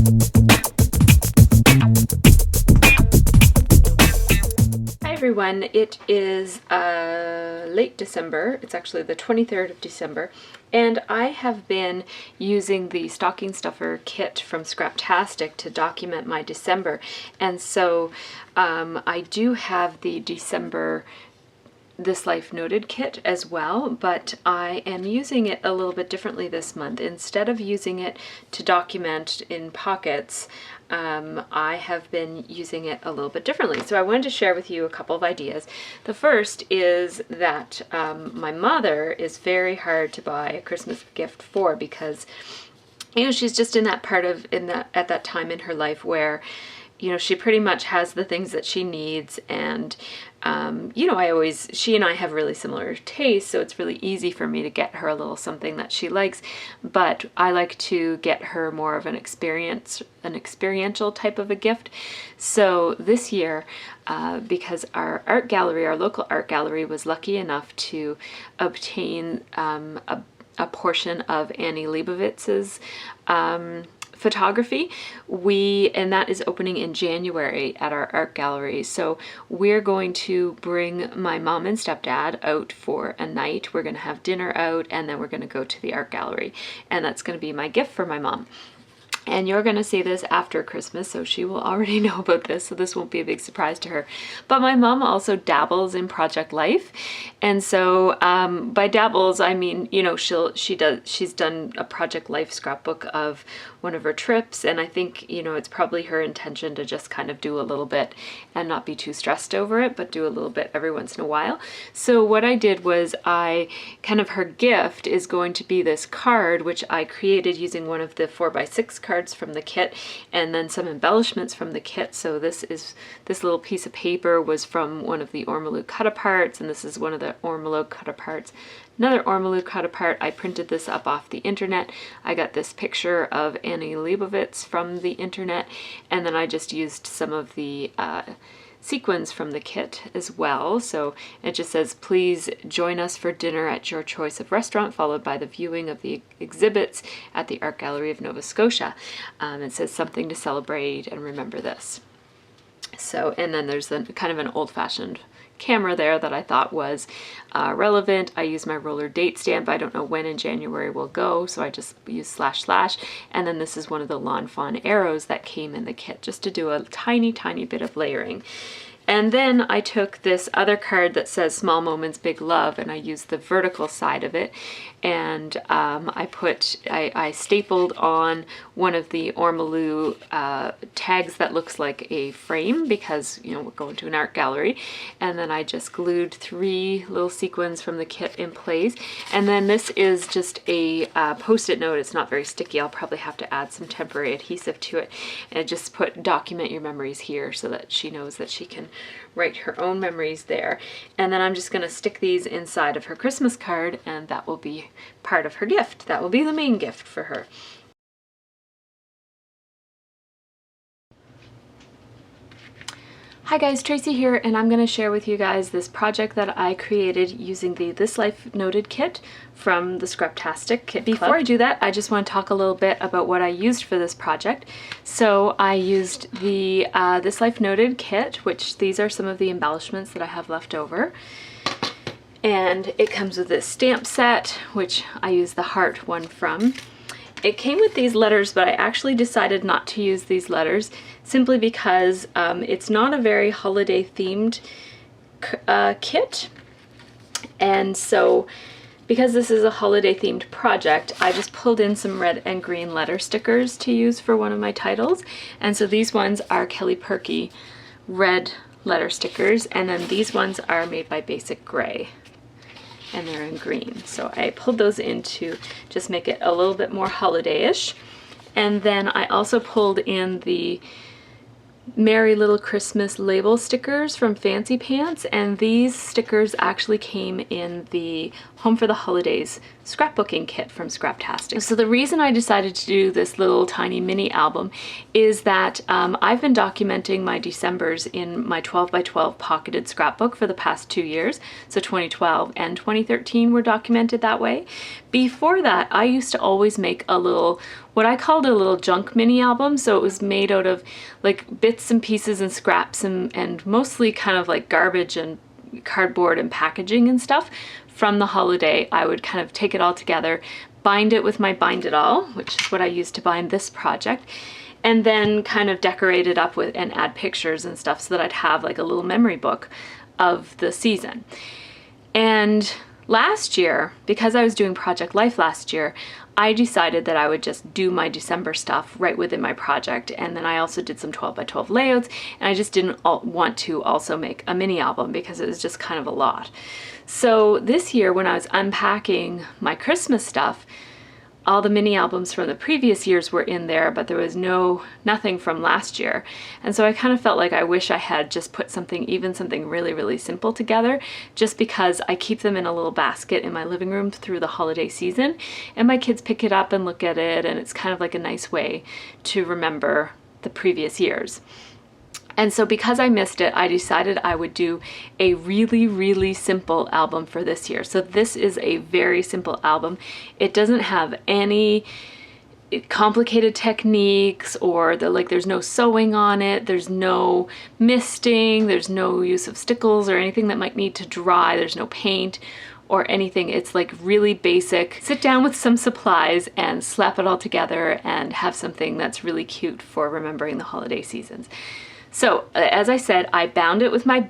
Hi everyone, it is late December. It's actually the 23rd of December, and I have been using the stocking stuffer kit from Scraptastic to document my December. And so I do have the December This Life Noted kit as well, but I am using it a little bit differently this month. Instead of using it to document in pockets, I have been using it a little bit differently. So I wanted to share with you a couple of ideas. The first is that my mother is very hard to buy a Christmas gift for, because she's just in that part of at that time in her life where she pretty much has the things that she needs, and she and I have really similar tastes, so it's really easy for me to get her a little something that she likes, but I like to get her more of an experiential type of a gift. So this year, because our local art gallery was lucky enough to obtain a portion of Annie Leibovitz's photography, and that is opening in January at our art gallery. So we're going to bring my mom and stepdad out for a night. We're going to have dinner out, and then we're going to go to the art gallery, and that's going to be my gift for my mom. And you're going to see this after Christmas, so she will already know about this, so this won't be a big surprise to her. But my mom also dabbles in project life, and so by dabbles I mean, she's done a project life scrapbook of one of her trips, and I think it's probably her intention to just kind of do a little bit and not be too stressed over it, but do a little bit every once in a while. So what I did was her gift is going to be this card, which I created using one of the 4x6 cards from the kit, and then some embellishments from the kit. So this little piece of paper was from one of the Ormolu cut-aparts, and this is one of the Ormolu cut-aparts. Another Ormolu cut-apart. I printed this up off the internet. I got this picture of Annie Leibovitz from the internet, and then I just used some of the sequins from the kit as well. So it just says, please join us for dinner at your choice of restaurant, followed by the viewing of the exhibits at the Art Gallery of Nova Scotia. It says something to celebrate and remember this. So, and then there's kind of an old-fashioned camera there that I thought was relevant. I use my roller date stamp. I don't know when in January we'll go, so I just use // and then this is one of the Lawn Fawn arrows that came in the kit, just to do a tiny bit of layering. And then I took this other card that says Small Moments, Big Love, and I used the vertical side of it, and I stapled on one of the Ormolu tags that looks like a frame, because we're going to an art gallery, and then I just glued 3 little sequins from the kit in place. And then this is just a post-it note. It's not very sticky. I'll probably have to add some temporary adhesive to it, and just put document your memories here, so that she knows that she can write her own memories there. And then I'm just going to stick these inside of her Christmas card, and that will be part of her gift. That will be the main gift for her. Hi guys, Tracy here, and I'm going to share with you guys this project that I created using the This Life Noted kit from the Scraptastic kit. Before I do that, I just want to talk a little bit about what I used for this project. So I used the This Life Noted kit, which these are some of the embellishments that I have left over. And it comes with this stamp set, which I used the heart one from. It came with these letters, but I actually decided not to use these letters simply because it's not a very holiday themed kit. And so because this is a holiday themed project, I just pulled in some red and green letter stickers to use for one of my titles. And so these ones are Kelly Perky red letter stickers, and then these ones are made by Basic Gray, and they're in green. So I pulled those in to just make it a little bit more holiday-ish. And then I also pulled in the Merry Little Christmas label stickers from Fancy Pants, and these stickers actually came in the Home for the Holidays scrapbooking kit from Scraptastic. So the reason I decided to do this little tiny mini album is that I've been documenting my Decembers in my 12 by 12 pocketed scrapbook for the past 2 years. So 2012 and 2013 were documented that way. Before that, I used to always make a little, what I called a little junk mini album. So it was made out of like bits and pieces and scraps and mostly kind of like garbage and cardboard and packaging and stuff from the holiday. I would kind of take it all together, bind it with my Bind It All, which is what I used to bind this project, and then kind of decorate it up with and add pictures and stuff so that I'd have like a little memory book of the season. And last year, because I was doing Project Life last year, I decided that I would just do my December stuff right within my project, and then I also did some 12 by 12 layouts, and I just didn't want to also make a mini album because it was just kind of a lot. So this year when I was unpacking my Christmas stuff, all the mini albums from the previous years were in there, but there was nothing from last year. And so I kind of felt like I wish I had just put something really, really simple together, just because I keep them in a little basket in my living room through the holiday season, and my kids pick it up and look at it, and it's kind of like a nice way to remember the previous years. And so because I missed it, I decided I would do a really, really simple album for this year. So this is a very simple album. It doesn't have any complicated techniques or there's no sewing on it, there's no misting, there's no use of stickles or anything that might need to dry, there's no paint or anything. It's like really basic. Sit down with some supplies and slap it all together and have something that's really cute for remembering the holiday seasons. So as I said, I bound it with my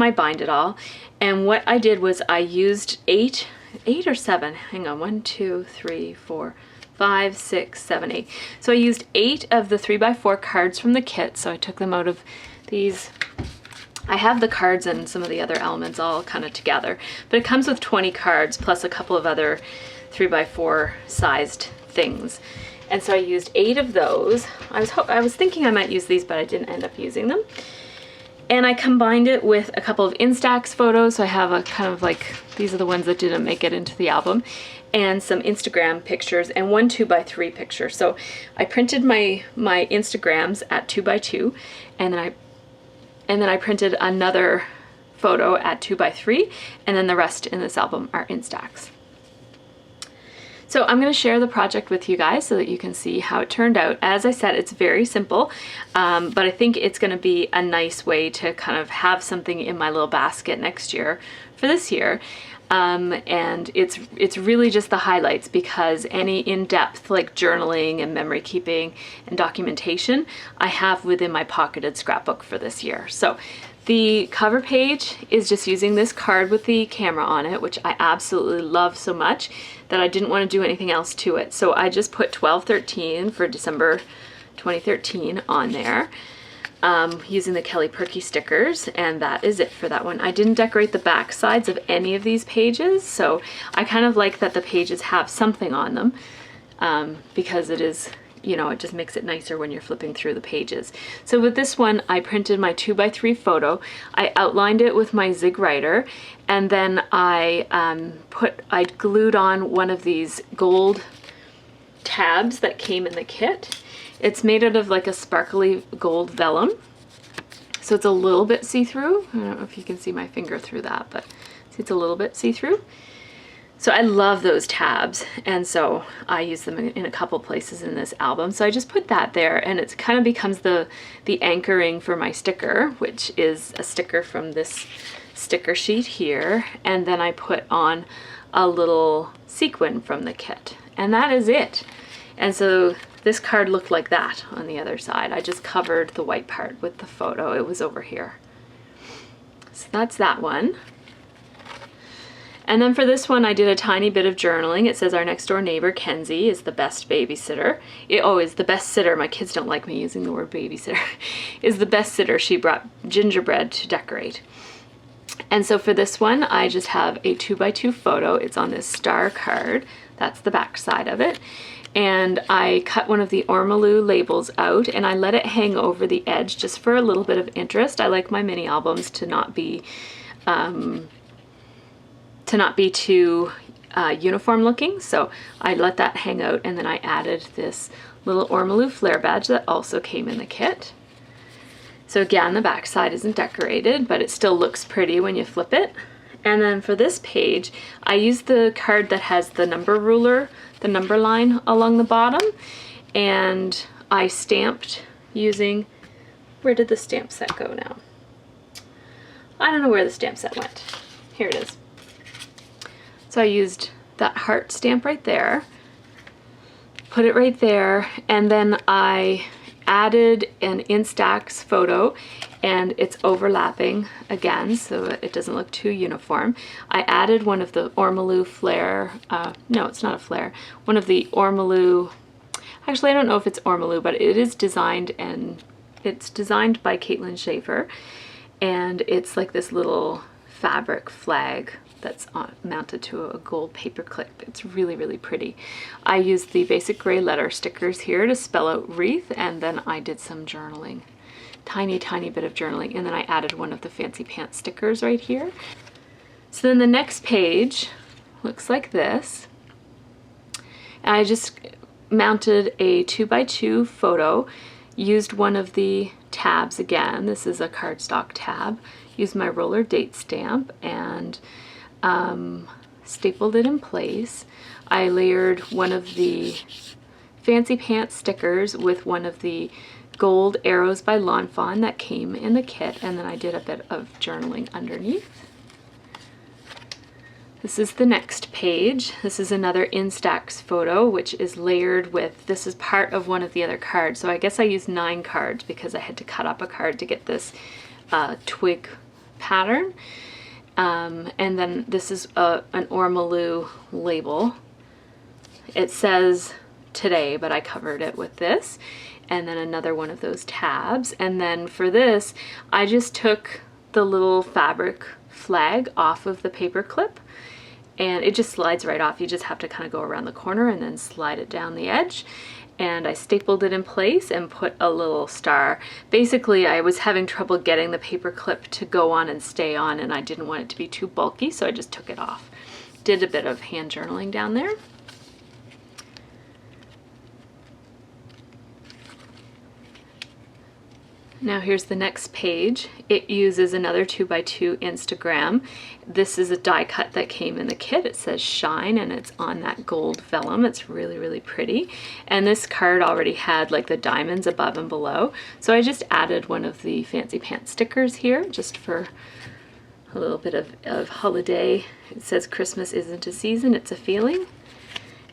Bind It All, and what I did was I used eight or seven, hang on, 1, 2, 3, 4, 5, 6, 7, 8. So I used 8 of the 3x4 cards from the kit. So I took them out of these. I have the cards and some of the other elements all kind of together, but it comes with 20 cards plus a couple of other 3x4 sized things. And so I used 8 of those. I was thinking I might use these, but I didn't end up using them. And I combined it with a couple of Instax photos. So I have a kind of like, these are the ones that didn't make it into the album, and some Instagram pictures and 1 2x3 picture. So I printed my Instagrams at 2x2, and then I printed another photo at 2x3, and then the rest in this album are Instax. So I'm going to share the project with you guys so that you can see how it turned out. As I said, it's very simple, but I think it's going to be a nice way to kind of have something in my little basket next year for this year. And it's really just the highlights, because any in-depth like journaling and memory keeping and documentation I have within my pocketed scrapbook for this year. So the cover page is just using this card with the camera on it, which I absolutely love so much that I didn't want to do anything else to it. So I just put 12/13 for December 2013 on there, using the Kelly Perky stickers, and that is it for that one. I didn't decorate the back sides of any of these pages, so I kind of like that the pages have something on them, because it is, you know, it just makes it nicer when you're flipping through the pages. So with this one, I printed my 2x3 photo. I outlined it with my Zig Writer, and then I glued on one of these gold tabs that came in the kit. It's made out of like a sparkly gold vellum, so it's a little bit see-through. I don't know if you can see my finger through that, but it's a little bit see-through. So I love those tabs, and so I use them in a couple places in this album. So I just put that there, and it kind of becomes the anchoring for my sticker, which is a sticker from this sticker sheet here. And then I put on a little sequin from the kit, and that is it. And so this card looked like that on the other side. I just covered the white part with the photo. It was over here. So that's that one. And then for this one, I did a tiny bit of journaling. It says our next door neighbor, Kenzie, is the best babysitter. Is the best sitter. My kids don't like me using the word babysitter. Is the best sitter. She brought gingerbread to decorate. And so for this one, I just have a 2x2 photo. It's on this star card. That's the back side of it. And I cut one of the Ormolu labels out, and I let it hang over the edge just for a little bit of interest. I like my mini albums to not be too uniform looking, so I let that hang out, and then I added this little ormolu flare badge that also came in the kit. So again, the back side isn't decorated, but it still looks pretty when you flip it. And then for this page, I used the card that has the number ruler, the number line along the bottom, and I stamped using, where did the stamp set go now? I don't know where the stamp set went. Here it is. So I used that heart stamp right there, put it right there, and then I added an Instax photo, and it's overlapping again so it doesn't look too uniform. I added one of the ormolu flare, no, it's not a flare, one of the ormolu, actually I don't know if it's ormolu, but it is designed, and it's designed by Caitlin Schaefer, and it's like this little fabric flag that's mounted to a gold paper clip. It's really, really pretty. I used the basic gray letter stickers here to spell out wreath, and then I did some journaling, tiny bit of journaling, and then I added one of the fancy pants stickers right here. So then the next page looks like this, and I just mounted a 2x2 photo, used one of the tabs again. This is a cardstock tab. Used my roller date stamp and stapled it in place. I layered one of the fancy pants stickers with one of the gold arrows by Lawn Fawn that came in the kit, and then I did a bit of journaling underneath. This is the next page. This is another Instax photo, which is layered with, this is part of one of the other cards. So I guess I used 9 cards because I had to cut up a card to get this twig pattern. And then this is an ormolu label. It says today, but I covered it with this. And then another one of those tabs. And then for this, I just took the little fabric flag off of the paper clip, and it just slides right off. You just have to kind of go around the corner and then slide it down the edge. And I stapled it in place and put a little star. Basically, I was having trouble getting the paper clip to go on and stay on, and I didn't want it to be too bulky, so I just took it off. Did a bit of hand journaling down there. Now here's the next page. It uses another 2x2 Instagram. This is a die cut that came in the kit. It says Shine, and it's on that gold vellum. It's really, really pretty. And this card already had like the diamonds above and below. So I just added one of the fancy pants stickers here just for a little bit of holiday. It says Christmas isn't a season, it's a feeling.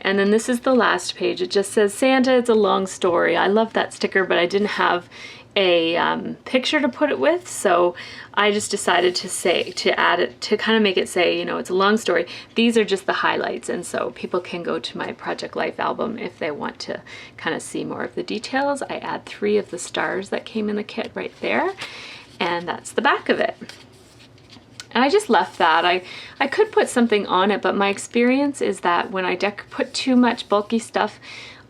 And then this is the last page. It just says Santa, it's a long story. I love that sticker, but I didn't have a picture to put it with, so I just decided to add it to kind of make it say, you know, it's a long story. These are just the highlights, and so people can go to my Project Life album if they want to kind of see more of the details. I add 3 of the stars that came in the kit right there, and that's the back of it. And I just left that. I could put something on it, but my experience is that when I put too much bulky stuff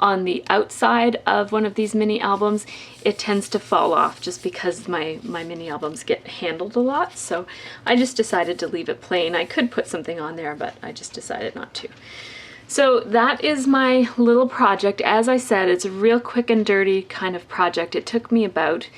on the outside of one of these mini albums, it tends to fall off just because my mini albums get handled a lot. So I just decided to leave it plain. I could put something on there, but I just decided not to. So that is my little project. As I said, it's a real quick and dirty kind of project. It took me about,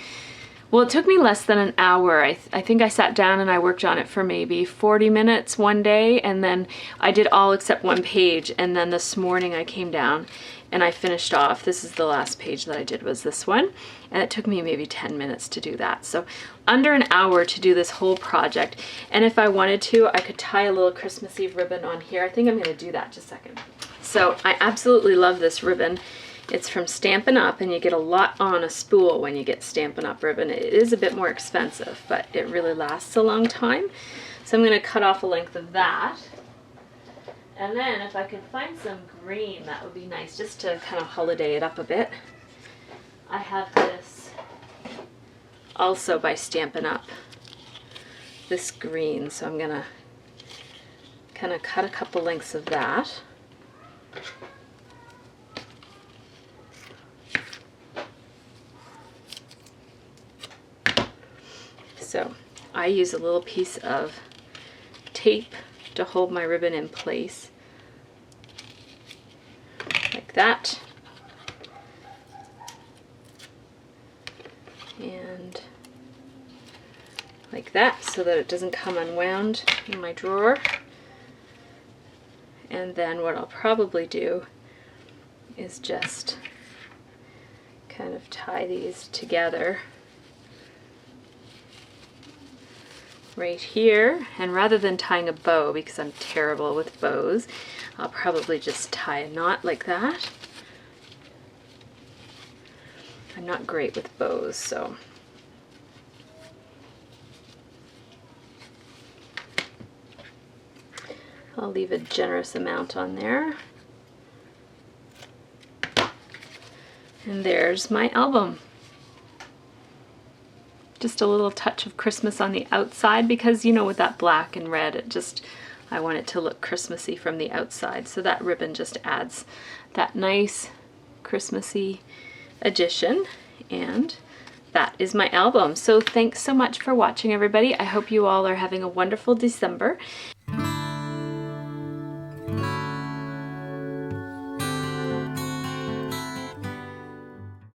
well, it took me less than an hour. I think I sat down and I worked on it for maybe 40 minutes one day, and then I did all except one page, and then this morning I came down and I finished off. This is the last page that I did, was this one, and it took me maybe 10 minutes to do that. So under an hour to do this whole project. And if I wanted to, I could tie a little Christmas Eve ribbon on here. I think I'm going to do that just a second. So I absolutely love this ribbon. It's from Stampin' Up, and you get a lot on a spool when you get Stampin' Up ribbon. It is a bit more expensive, but it really lasts a long time. So I'm going to cut off a length of that. And then if I can find some green, that would be nice, just to kind of holiday it up a bit. I have this also by Stampin' Up, this green, so I'm gonna kind of cut a couple lengths of that. So I use a little piece of tape to hold my ribbon in place that. And like that, so that it doesn't come unwound in my drawer. And then what I'll probably do is just kind of tie these together right here. And rather than tying a bow, because I'm terrible with bows, I'll probably just tie a knot like that. I'm not great with bows, so I'll leave a generous amount on there. And there's my album. Just a little touch of Christmas on the outside because, you know, with that black and red, I want it to look Christmassy from the outside. So that ribbon just adds that nice Christmassy addition. And that is my album. So thanks so much for watching, everybody. I hope you all are having a wonderful December.